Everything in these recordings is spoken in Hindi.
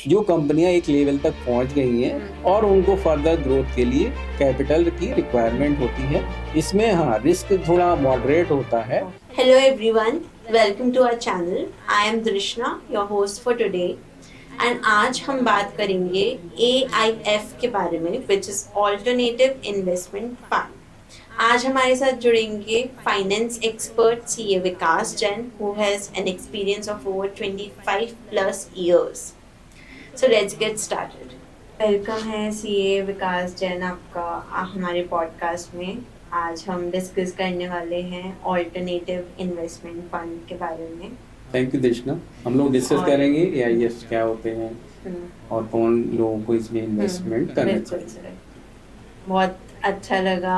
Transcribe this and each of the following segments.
जो कंपनियां एक लेवल तक पहुंच गई हैं और उनको फर्दर ग्रोथ के लिए कैपिटल की रिक्वायरमेंट होती है। इसमें हाँ रिस्क थोड़ा मॉडरेट होता है। Hello everyone, welcome to our channel. I am Drishna, your host for today. And आज हम बात करेंगे AIF के बारे में, which is Alternative Investment Fund. आज हमारे साथ जुड़ेंगे finance expert CA Vikas Jain, who has an experience of over 25 plus years. So let's get started. Welcome है CA विकास जैन आपका हमारे पॉडकास्ट में। आज हम डिस्कस करने वाले हैं ऑल्टरनेटिव इन्वेस्टमेंट फंड के बारे में। Thank you Drishna. हम लोग डिस्कस करेंगे AIF क्या होते हैं और कौन लोगों को इसमें इन्वेस्टमेंट करना चाहिए। बहुत अच्छा लगा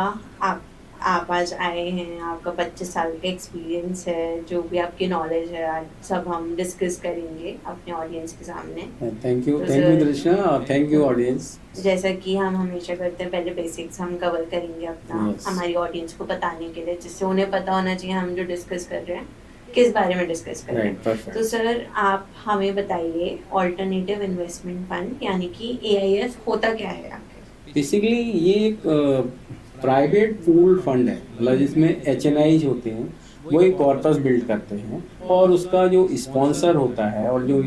आप आज आए हैं। आपका 25 साल का एक्सपीरियंस है, जो भी आपकी नॉलेज है आज सब हम डिस्कस करेंगे अपने ऑडियंस के सामने। थैंक यू दृष्णा और थैंक यू ऑडियंस। जैसा कि हम हमेशा करते हैं, पहले बेसिक्स हम कवर करेंगे अपना हमारी ऑडियंस को बताने के लिए, जिससे उन्हें पता होना चाहिए हम जो डिस्कस कर रहे हैं किस बारे में डिस्कस कर रहे हैं। तो सर आप हमें बताइए ऑल्टरनेटिव इन्वेस्टमेंट फंड यानी कि AIF होता क्या है आपके? बेसिकली ये एक प्राइवेट पूल फंड है, मतलब जिसमें HNIs होते हैं, वो एक कॉर्पस बिल्ड करते हैं और उसका जो स्पॉन्सर होता है और जो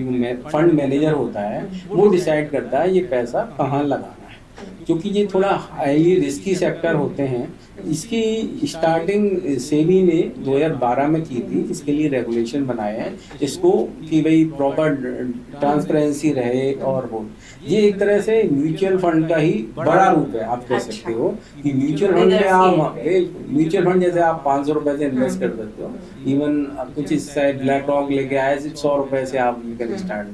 फंड मैनेजर होता है वो डिसाइड करता है ये पैसा कहाँ लगाना है। क्योंकि ये थोड़ा हाईली रिस्की सेक्टर होते हैं। इसकी स्टार्टिंग सेबी ने 2012 में की थी। इसके लिए रेगुलेशन बनाए हैं इसको कि भाई प्रॉपर ट्रांसपेरेंसी रहे। और वो ये एक तरह से म्यूचुअल फंड का ही बड़ा रूप है। आप कह सकते हो कि म्यूचुअल फंड में आप म्यूचुअल फंड जैसे आप 500 रुपए से इन्वेस्ट कर सकते हो। इवन कुछ इस साइड ब्लैक रॉक लेके आए 100 रुपए से आप स्टार्ट।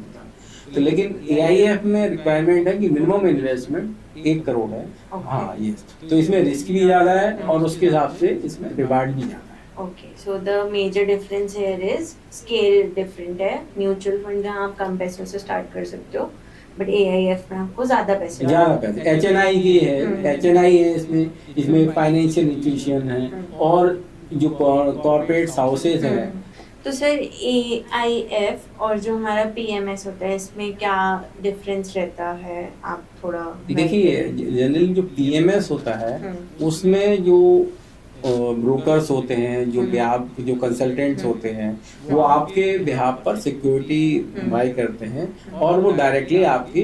तो लेकिन AIF में रिक्वायरमेंट है कि मिनिमम इन्वेस्टमेंट 1 करोड़ है। हाँ ये तो इसमें रिस्क भी ज़्यादा है और उसके हिसाब से इसमें रिवार्ड भी ज़्यादा है। Okay, so the major difference here is scale different है। म्यूचुअल फंड में आप कम पैसों से स्टार्ट कर सकते हो, बट AIF में आपको ज़्यादा पैसे HNI की है, HNI है इसमें फाइनेंशियल इंस्टीट्यूशन है और जो कॉर्पोरेट हाउसेज हैं। तो सर AIF और जो हमारा PMS होता है इसमें क्या डिफरेंस रहता है? आप थोड़ा देखिए, जनरली जो PMS होता है उसमें जो ब्रोकर्स होते हैं, जो कंसल्टेंट्स होते हैं, वो आपके बिहाफ पर सिक्योरिटी बाय करते हैं और वो डायरेक्टली आपके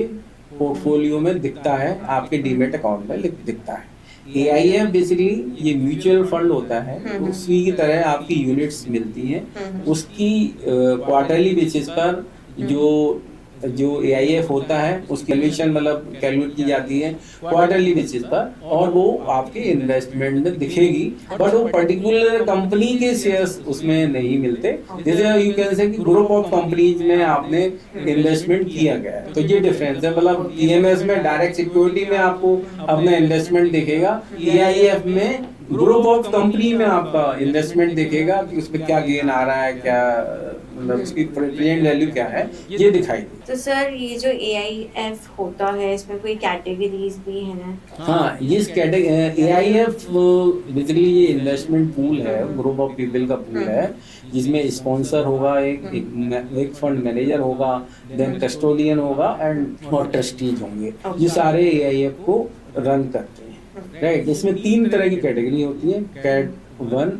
पोर्टफोलियो में दिखता है, आपके डीमेट अकाउंट में दिखता है। AIF बेसिकली ये म्यूचुअल फंड होता है, उसी की तरह आपकी यूनिट्स मिलती हैं। उसकी क्वार्टरली बेसिस पर जो AIF होता है उसकी वैल्यूएशन मतलब कैलकुलेट की जाती है क्वार्टरली बेसिस पर और वो आपके इन्वेस्टमेंट में दिखेगी। बट वो पर्टिकुलर कंपनी के शेयर्स उसमें नहीं मिलते। जैसे यू कैन से कि ग्रुप ऑफ कंपनीज में आपने इन्वेस्टमेंट किया गया है, तो ये डिफरेंस है। मतलब PMS में डायरेक्ट सिक्योरिटी में आपको अपना इन्वेस्टमेंट दिखेगा, AIF में ग्रुप ऑफ कंपनी में आपका इन्वेस्टमेंट दिखेगा कि उसमें क्या गेन आ रहा है, क्या मतलब उसकी प्रेजेंट वैल्यू क्या है, ये दिखाई दे। तो सर ये जो AIF होता है इसमें कोई कैटेगरीज भी है? हाँ, ये AIF बेसिकली ये इन्वेस्टमेंट पूल है, ग्रुप ऑफ पीपल का पूल है, जिसमें स्पॉन्सर होगा, एक फंड मैनेजर होगा, देन कस्टोडियन होगा एंड और ट्रस्टीज होंगे। ये सारे AIF को रन करते हैं, राइट। इसमें 3 तरह की कैटेगरी होती है, cat 1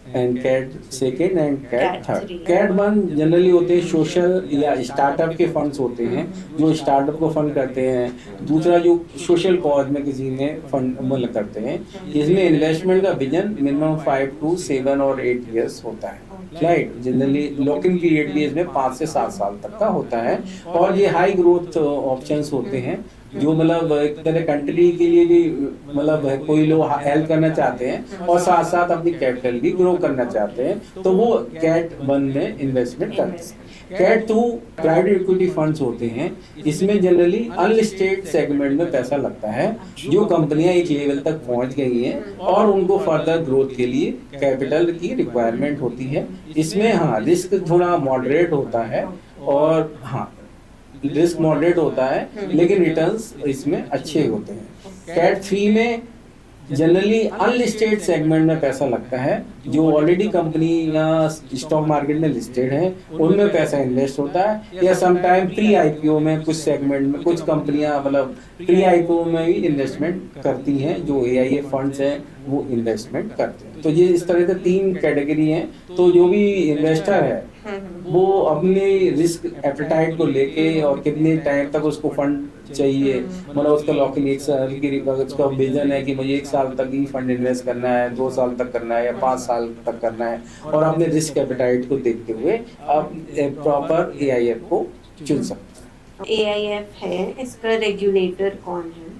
and cat 2 and cat 3। Cat 1 generally होते हैं सोशल या स्टार्टअप के फंड्स होते हैं, जो स्टार्टअप को फंड करते हैं। दूसरा जो सोशल कॉज में किसी ने फंड करते हैं, इसमें इन्वेस्टमेंट का विजन मिनिमम 5 to 7 और 8 ईयर्स होता है, राइट। जनरली लॉकिंग पीरियड भी इसमें 5 से 7 साल तक का होता है। और ये हाई ग्रोथ ऑप्शंस होते हैं, जो मतलब एक तरह कंट्री के लिए भी मतलब कोई लोग हेल्प करना चाहते हैं और साथ साथ अपनी कैपिटल भी ग्रो करना चाहते हैं, तो वो कैट 1 में इन्वेस्टमेंट करते हैं। कैट 2 प्राइवेट इक्विटी फंड्स होते हैं। इसमें जनरली अनलिस्टेड सेगमेंट में पैसा लगता है, जो कंपनियां एक लेवल तक पहुंच गई हैं और उनको फर्दर ग्रोथ के लिए कैपिटल की रिक्वायरमेंट होती है। इसमें हाँ रिस्क थोड़ा मॉडरेट होता है और हाँ रिस्क मॉडरेट होता है, लेकिन रिटर्न्स इसमें अच्छे होते हैं। कैट 3 में जनरली अनलिस्टेड सेगमेंट में पैसा लगता है, जो ऑलरेडी कंपनी या स्टॉक मार्केट में लिस्टेड है उनमें पैसा इन्वेस्ट होता है, या समटाइम प्री आईपीओ में कुछ सेगमेंट में कुछ कंपनियां मतलब प्री आईपीओ में भी इन्वेस्टमेंट करती हैं, जो एआईएफ फंड्स हैं वो इन्वेस्टमेंट करते हैं। तो ये इस तरह से 3 कैटेगरी हैं। तो जो भी इन्वेस्टर है वो अपने रिस्क एपेटाइट को लेके और कितने टाइम तक उसको फंड चाहिए, मतलब उसका लॉकिंग 1 साल की उसका विजन है कि मुझे 1 साल तक ही फंड इन्वेस्ट करना है, 2 साल तक करना है या 5 साल तक करना है, और अपने रिस्क एपेटाइट को देखते हुए आप प्रॉपर एआईएफ को चुन सकते हैं। एआईएफ है, इसका रेगुलेटर कौन है?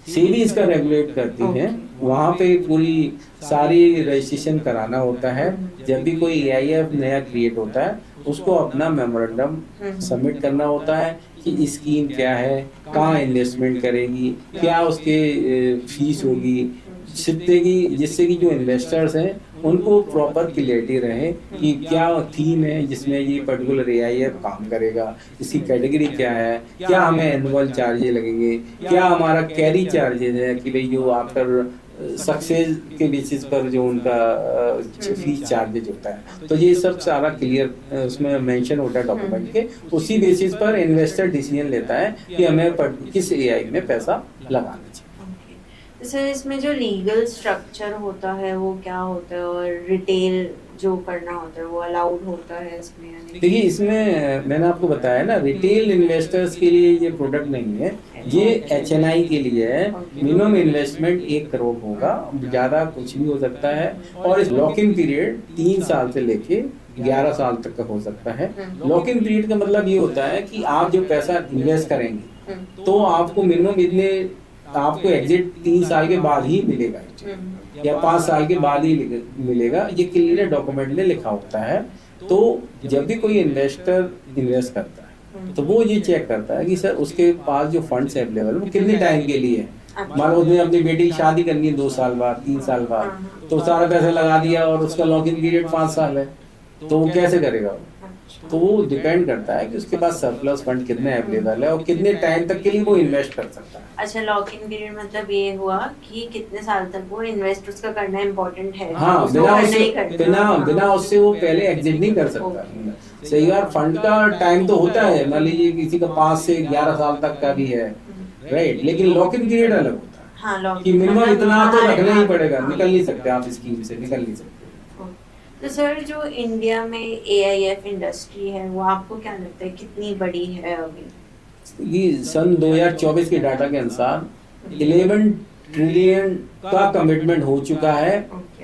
सेबी इसका रेगुलेट करती है, वहाँ पे पूरी सारी रजिस्ट्रेशन कराना होता है। जब भी कोई एआईएफ नया क्रिएट होता है उसको अपना मेमोरेंडम सबमिट करना होता है कि स्कीम क्या है, कहाँ इन्वेस्टमेंट करेगी, क्या उसके फीस होगी, जिससे कि जो इन्वेस्टर्स हैं उनको प्रॉपर क्लियरिटी रहे कि क्या थीम है जिसमें ये पर्टिकुलर एआईएफ काम करेगा, इसकी कैटेगरी क्या है, क्या हमें एनुअल चार्जेस लगेंगे, क्या हमारा कैरी चार्जेस है कि भाई जो आफ्टर सक्सेस के बेसिस पर जो उनका फीस चार्जेज होता है। तो ये सब सारा क्लियर उसमें मेंशन होता है डॉक्यूमेंट के, उसी बेसिस पर इन्वेस्टर डिसीजन लेता है कि हमें किस एआई में पैसा लगाना चाहिए। सर इसमें जो लीगल स्ट्रक्चर होता है वो क्या होता है, और रिटेल जो करना होता है वो अलाउड होता है इसमें? देखिए इसमें मैंने आपको बताया ना, रिटेल इन्वेस्टर्स के लिए ये प्रोडक्ट नहीं है, ये एचएनआई के लिए है। मिनिमम इन्वेस्टमेंट 1 करोड़ होगा, ज़्यादा कुछ भी हो सकता है, और इस लॉक इन पीरियड 3 साल से लेके 11 साल तक का हो सकता है। लॉक इन पीरियड का मतलब ये होता है कि आप जो पैसा इन्वेस्ट करेंगे तो आपको मिनिमम इतने आपको एग्जिट 3 साल के बाद ही मिलेगा या 5 साल के बाद ही मिलेगा, ये क्लियर डॉक्यूमेंट में लिखा होता है। तो जब भी कोई इन्वेस्टर इन्वेस्ट करता है तो वो ये चेक करता है कि सर उसके पास जो फंड्स अवेलेबल वो कितने टाइम के लिए है। मान लो उसने अपनी बेटी की शादी करनी है 2 साल बाद, 3 साल बाद, तो सारा पैसा लगा दिया और उसका लॉक इन पीरियड 5 साल है, तो वो कैसे करेगा? तो वो डिपेंड करता है कि उसके पास सरप्लस फंड कितने अवेलेबल है और कितने टाइम तक के लिए वो इन्वेस्ट कर सकता है। अच्छा, लॉक इन पीरियड मतलब ये हुआ कि कितने साल तक वो इन्वेस्ट उसका करना इम्पोर्टेंट है। हाँ, बिना उससे वो पहले एग्जिट नहीं कर सकता। सही बार फंड का टाइम तो होता है, मान लीजिए किसी का 5 से 11 साल तक का भी है, राइट, लेकिन लॉक इन पीरियड अलग होता है। हाँ, कि मिनिमम इतना तो रखना ही पड़ेगा, निकल नहीं सकते आप स्कीम से, निकल नहीं सकते। तो सर जो इंडिया में एआईएफ इंडस्ट्री है वो आपको क्या लगता है कितनी बड़ी है अभी? ये सन 2024 के डाटा के अनुसार 11 ट्रिलियन का कमिटमेंट हो चुका है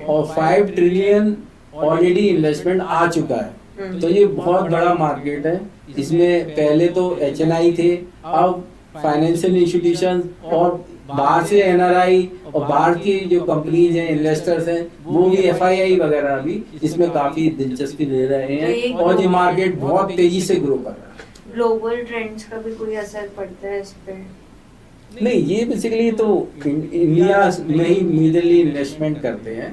और 5 ट्रिलियन ऑलरेडी इन्वेस्टमेंट आ चुका है। तो ये बहुत बड़ा मार्केट है। इसमें पहले तो एचएनआई थे, अब फाइनेंशियल इंस्टीट्यूशन और बाहर से एनआरआई और बाहर की जो कंपनीज हैं, इन्वेस्टर्स हैं, वो भी एफआईआई वगैरह भी इसमें काफी दिलचस्पी ले रहे हैं और ये मार्केट बहुत तेजी से ग्रो कर रहा है। ग्लोबल ट्रेंड्स का भी कोई असर पड़ता है इस पे? नहीं, ये बेसिकली तो इंडिया में ही मेजरली इन्वेस्टमेंट करते हैं।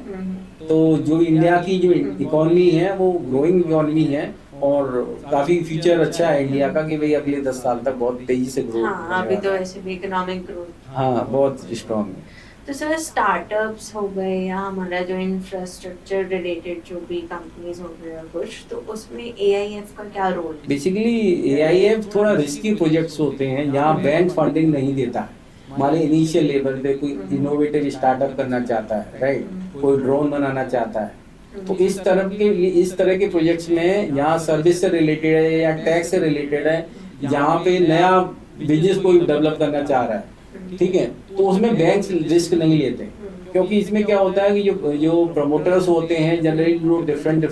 तो जो इंडिया की जो इकोनॉमी है वो ग्रोइंग इकोनॉमी है और काफी फ्यूचर अच्छा है इंडिया का कि भाई अगले 10 साल तक बहुत तेजी से ग्रो। हाँ, अभी तो ऐसे भी इकोनॉमिक ग्रोथ हाँ बहुत स्ट्रॉन्ग है। तो सर स्टार्टअप्स हो गए या हमारा जो इंफ्रास्ट्रक्चर रिलेटेड जो भी कंपनीज हो गए कुछ, तो उसमें एआईएफ का क्या रोल है? बेसिकली एआईएफ थोड़ा रिस्की प्रोजेक्ट्स होते हैं, यहाँ बैंक फंडिंग नहीं देता है। हमारे इनिशियल लेवल पे कोई इनोवेटिव स्टार्टअप करना चाहता है, राइट, कोई ड्रोन बनाना चाहता है, तो इस तरह के प्रोजेक्ट्स में यहाँ सर्विस से रिलेटेड है या टैक्स से रिलेटेड है, यहाँ पे नया बिजनेस कोई डेवलप करना चाह रहा है, ठीक है, तो उसमें बैंक रिस्क नहीं लेते, क्योंकि इसमें क्या होता है कि जो प्रमोटर्स होते हैं जनरली लोग डिफरेंट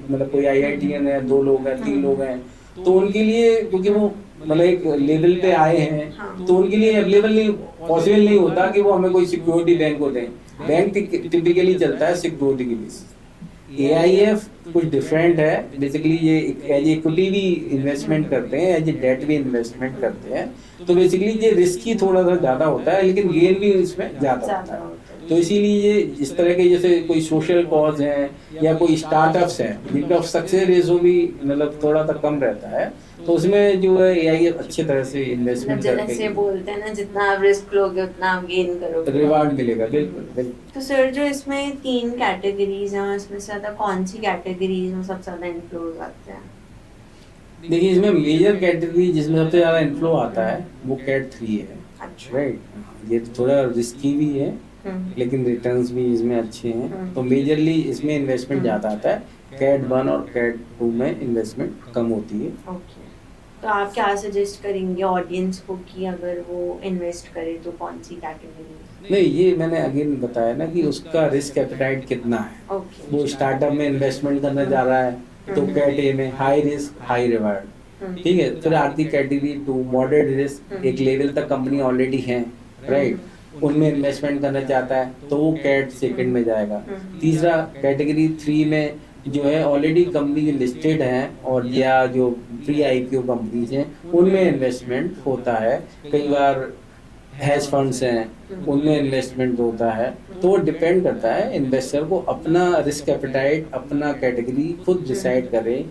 मतलब कोई आईआईटीएन है, 2 लोग हैं, 3 लोग हैं, तो उनके लिए क्योंकि वो मतलब एक लेवल पे आए हैं तो उनके लिए अवेलेबल नहीं, पॉसिबल नहीं होता कि वो हमें कोई सिक्योरिटी बैंक को दें। बैंक टिपिकली चलता है सिक्योरिटी की बेसिस। एआईएफ कुछ डिफरेंट है, बेसिकली ये एज इक्विटी भी इन्वेस्टमेंट करते हैं, एज डेट भी इन्वेस्टमेंट करते हैं, तो बेसिकली ये रिस्की थोड़ा सा ज्यादा होता है लेकिन गेन भी इसमें ज्यादा होता है। तो इसीलिए ये इस तरह के जैसे कोई सोशल कॉज हैं या कोई स्टार्टअप्स हैं जिनका सक्सेस रेशो भी मतलब थोड़ा सा कम रहता है, तो उसमें जो है AIF अच्छी तरह से इन्वेस्टमेंट जैसे करके बोलते हैं ना, जितना आप रिस्क लोगे उतना आप गेन करोगे। रिवार्ड मिलेगा, बिल्कुल बिल्कुल। तो सर जो इसमें 3 कैटेगरीज हैं, इसमें से ज्यादा कौन सी कैटेगरीज में सबसे ज्यादा इन्फ्लोज आते हैं? देखिए इसमें मेजर कैटेगरी जिसमें सबसे ज़्यादा इन्फ्लो आता है वो कैट 3 है, अच्छा। राइट। ये थोड़ा रिस्की भी है लेकिन रिटर्न्स भी इसमें अच्छे हैं, तो मेजरली इसमें इन्वेस्टमेंट ज़्यादा आता है। कैट 1 और कैट 2 में इन्वेस्टमेंट कम होती है। ओके, तो आप क्या सजेस्ट करेंगे ऑडियंस को कि अगर वो इन्वेस्ट करे तो कौन सी कैटेगरी? नहीं, ये मैंने अगेन बताया ना कि उसका रिस्क एपेटाइट कितना है। ओके, वो स्टार्टअप में इन्वेस्टमेंट करना चाह रहा है तो कैट ए में हाई रिस्क हाई रिवार्ड, ठीक है। फिर आती कैटेगरी 2 मॉडरेट रिस्क, एक लेवल तक कंपनी ऑलरेडी है, राइट, उनमें इन्वेस्टमेंट करना चाहता है तो वो कैट सेकंड में जाएगा। तीसरा कैटेगरी 3 में जो है ऑलरेडी कंपनी लिस्टेड है और या जो प्री IPO कंपनीज हैं उनमें इन्वेस्टमेंट होता है, कई बार हैज फंड्स हैं उनमें इन्वेस्टमेंट होता है। तो वो डिपेंड करता है, इन्वेस्टर को अपना रिस्क एपेटाइट अपना कैटेगरी खुद डिसाइड करे,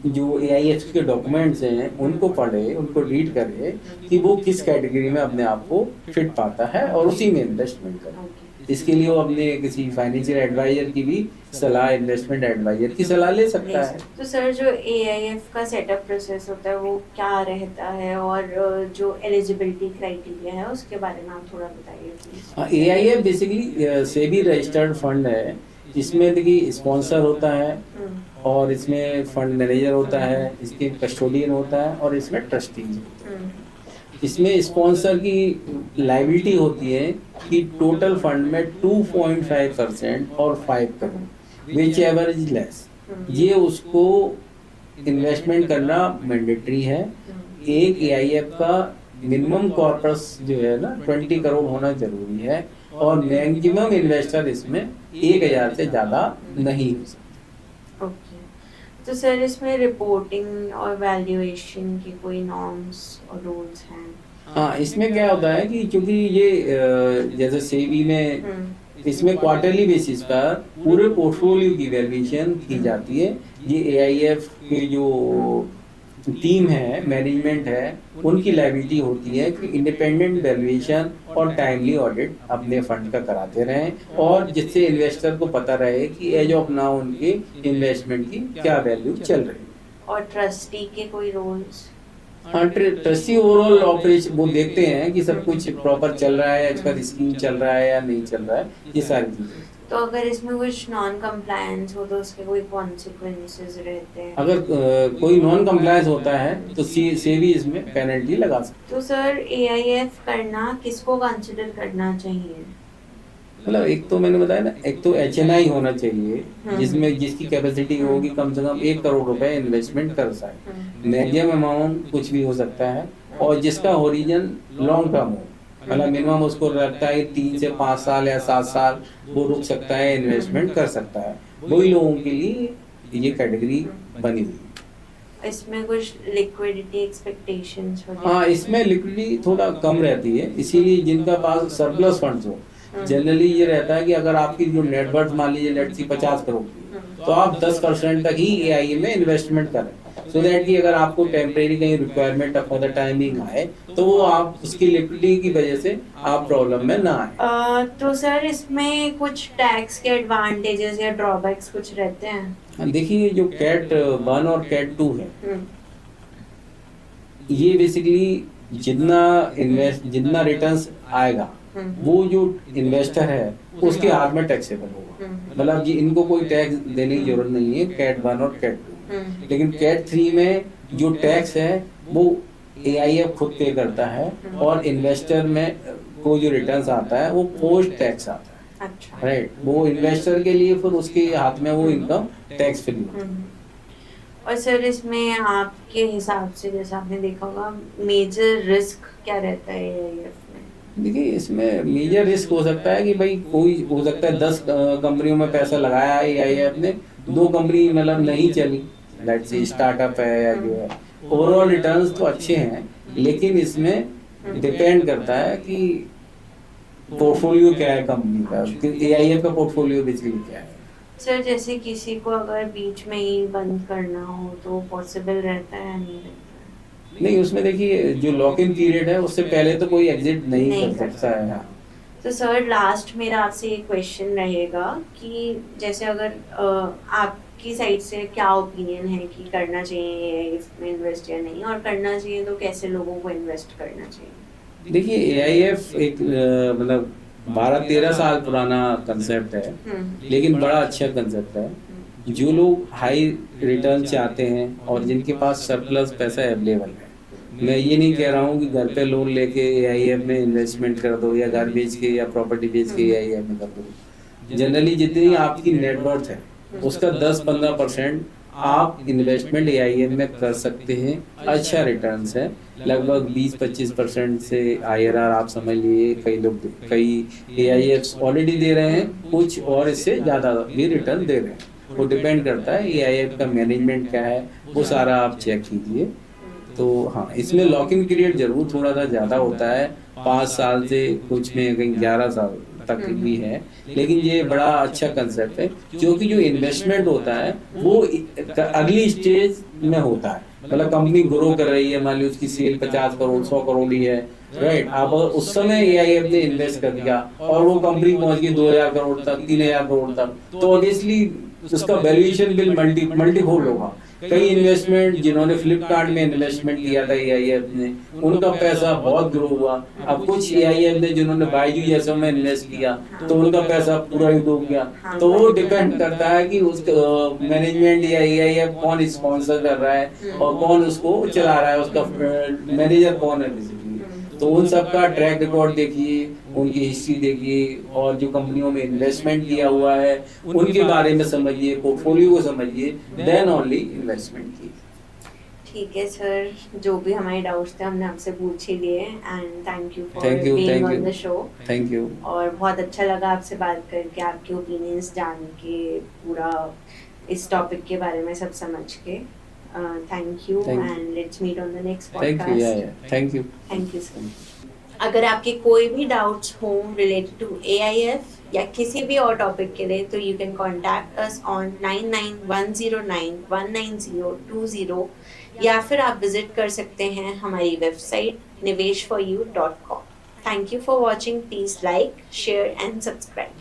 जो AIF के डॉक्यूमेंट्स हैं उनको पढ़े, उनको रीड करे कि वो किस कैटेगरी में अपने आप को फिट पाता है और उसी में इन्वेस्टमेंट करे। इसके लिए वो अपने किसी फाइनेंशियल एडवाइजर की भी सलाह, इन्वेस्टमेंट एडवाइजर की सलाह ले सकता है। तो सर जो AIF का सेटअप प्रोसेस होता है वो क्या रहता है, और जो एलिजिबिलिटी क्राइटेरिया है उसके बारे में आप थोड़ा बताइए please. AIF basically SEBI registered fund है, इसमें देखिए स्पॉन्सर होता है और इसमें फंड मैनेजर होता है, इसके कस्टोडियन होता है और इसमें ट्रस्टीज होते हैं। इसमें स्पॉन्सर की लायबिलिटी होती है कि टोटल फंड में 2.5% और 5 crore which ever is less, ये उसको इन्वेस्टमेंट करना मैंडेटरी है। एक AIF का मिनिमम कॉर्पस जो है ना 20 करोड़ होना जरूरी है और मैक्सिमम इन्वेस्टर इसमें 1000 से ज़्यादा नहीं हो सकते। ओके, तो सर इसमें रिपोर्टिंग और वैल्यूएशन की कोई नॉर्म्स और रूल्स हैं? हाँ, इसमें क्या होता है कि क्योंकि ये जैसे सेबी में इसमें क्वार्टरली बेसिस पर पूरे पोर्टफोलियो की वैल्यूएशन की जाती है। ये AIF के जो टीम है, मैनेजमेंट है, उनकी लायबिलिटी होती है कि इंडिपेंडेंट वैल्यूएशन और टाइमली ऑडिट अपने फंड का कराते रहें और जिससे इन्वेस्टर को पता रहे कि एज ऑफ नाउ उनके इन्वेस्टमेंट की क्या वैल्यू चल रही है। और ट्रस्टी के कोई रूल्स? हाँ, ट्रस्टी ओवरऑल ऑपरेशन वो देखते हैं कि सब कुछ प्रॉपर चल रहा है, इसका स्कीम चल रहा है या नहीं चल रहा है, ये सारी चीजें। तो अगर इसमें कुछ नॉन कंप्लायंस हो तो उसके कोई कॉन्सिक्वेंसेस रहते हैं? अगर कोई नॉन कंप्लायंस होता है तो सेबी इसमें पेनल्टी लगा सकती तो सर AIF करना किसको कंसिडर करना चाहिए? मतलब एक तो मैंने बताया ना, एक तो HNI होना चाहिए जिसमें जिसकी कैपेसिटी होगी कम से कम 1 करोड़ रुपए इन्वेस्टमेंट कर सकते, मैक्सिमम अमाउंट कुछ भी हो सकता है, और जिसका ओरिजिन लॉन्ग टर्म हो, मतलब मिनिमम उसको लगता है 3 से 5 साल या 7 साल वो रुक सकता है, इन्वेस्टमेंट कर सकता है, वही लोगों के लिए ये कैटेगरी बनी हुई। इसमें कुछ लिक्विडिटी एक्सपेक्टेशंस वगैरह? हाँ, इसमें लिक्विडिटी थोड़ा कम रहती है, इसीलिए जिनका पास सरप्लस फंड्स हो, जनरली ये रहता है कि अगर आपकी जो नेटवर्थ मान लीजिए लेट्स सी 50 करोड़ की, तो आप 10% तक ही AIF में इन्वेस्टमेंट करें, सो दैट कि अगर आपको टेम्परेरी कहीं रिक्वायरमेंट फॉर द टाइमिंग आए तो वो आप उसकी लिक्विडिटी की वजह से आप प्रॉब्लम में ना आए। तो सर इसमें कुछ टैक्स के एडवांटेजेस या ड्रॉबैक्स कुछ रहते हैं? देखिए जो कैट 1 और कैट 2 है, ये बेसिकली जितना रिटर्न्स आएगा वो जो इन्वेस्टर है उसके हाथ में टैक्सेबल होगा, मतलब जी इनको कोई टैक्स देने की जरूरत नहीं है कैट 1 और कैट 2। लेकिन कैट 3 में जो टैक्स है वो AIF खुद पे करता है और इन्वेस्टर में को जो रिटर्न्स आता है वो पोस्ट टैक्स आता है। अच्छा, राइट, वो इन्वेस्टर के लिए फिर उसके हाथ में वो इनकम टैक्स फ्री होता है। और सर इसमें आपके हिसाब से जैसा आपने देखा होगा मेजर रिस्क क्या रहता है AIF में? देखिए इसमें मेजर रिस्क हो सकता है कि भाई कोई हो सकता है 10 कंपनियों में पैसा लगाया है AIF ने, 2 कंपनी मतलब नहीं चली, लेट्स से स्टार्टअप है या जो है, ओवरऑल रिटर्न्स तो अच्छे हैं लेकिन इसमें डिपेंड करता है कि पोर्टफोलियो क्या है कंपनी का, AIF का पोर्टफोलियो बेसिकली क्या है। सर जैसे किसी को अगर बीच में ही बंद करना हो तो पॉसिबल रहता है या नहीं रहता नहीं, उसमें देखिए जो लॉक इन पीरियड है उससे पहले तो कोई एग्जिट है? नहीं नहीं कर कर सकता है। तो सर लास्ट मेरा आपसे एक क्वेश्चन रहेगा कि जैसे अगर आपकी साइड से क्या ओपिनियन है कि करना चाहिए एआईएफ में इन्वेस्ट या नहीं, और करना चाहिए तो कैसे लोगों को इन्वेस्ट करना चाहिए? देखिए एआईएफ एक मतलब 12-13 साल पुराना कंसेप्ट है, लेकिन बड़ा अच्छा कंसेप्ट है। जो लोग हाई रिटर्न चाहते हैं और जिनके पास सरप्लस पैसा अवेलेबल है, मैं ये नहीं कह रहा हूँ कि घर पे लोन लेके एआईएफ में इन्वेस्टमेंट कर दो या घर बेच के या प्रॉपर्टी बेच के एआईएफ में कर दो। जनरली जितनी आपकी नेटवर्थ है उसका 10-15% आप इन्वेस्टमेंट एआईएफ में कर सकते हैं। अच्छा रिटर्न्स है, लगभग 20-25% से आईआरआर आप समझ लीजिए। कई एआईएफ ऑलरेडी दे रहे हैं, कुछ और इससे ज़्यादा भी रिटर्न दे रहे हैं। वो डिपेंड करता है एआईएफ का मैनेजमेंट क्या है, वो सारा आप चेक कीजिए। तो हाँ, इसमें लॉकिंग पीरियड जरूर थोड़ा सा ज़्यादा होता है, 5 साल से कुछ में कहीं 11 साल तक भी है, लेकिन ये बड़ा अच्छा कंसेप्ट है क्योंकि जो इन्वेस्टमेंट होता है वो अगली स्टेज में होता है। मतलब कंपनी ग्रो कर रही है, मान ली उसकी सेल 50 करोड़ 100 करोड़ ही है, राइट। अब उस समय एआईएफ ने इन्वेस्ट कर दिया और वो कंपनी पहुंच गई 2000 करोड़ तक, 3000 करोड़ तक, तो ऑब्वियसली उसका वैल्यूएशन बिल मल्टीफोल्ड होगा। कई इन्वेस्टमेंट जिन्होंने फ्लिपकार्ट में इन्वेस्टमेंट किया था एआईएफ ने, उनका पैसा बहुत ग्रो हुआ। अब कुछ एआईएफ ने जिन्होंने बायजू जैसे में इन्वेस्ट किया तो उनका पैसा पूरा ही डूब गया। तो वो डिपेंड करता है कि उस मैनेजमेंट या एआईएफ कौन स्पॉन्सर कर रहा है और कौन उसको चला रहा है, उसका मैनेजर कौन है बेसिकली। तो उन सबका ट्रैक रिकॉर्ड देखिए, उनकी हिस्ट्री देखिए और जो कंपनियों में इन्वेस्टमेंट किया हुआ है उनके बारे में समझिए, पोर्टफोलियो को समझिए, देन ओनली इन्वेस्टमेंट कीजिए। ठीक है सर, जो भी हमारे डाउट्स थे हमने आपसे पूछ ही लिए, and thank you for being on the show. Thank you. और बहुत अच्छा लगा आपसे बात करके, आपके ओपिनियंस जान के, पूरा इस टॉपिक के बारे में सब समझ के। Thank you and let's meet on the next podcast. Thank you sir. अगर आपके कोई भी डाउट्स हो रिलेटेड टू एआईएफ या किसी भी और टॉपिक के लिए, तो you can contact us on 9910919020, या फिर आप विजिट कर सकते हैं हमारी website niveshforyou.com। Thank you for watching. Please like, share and subscribe.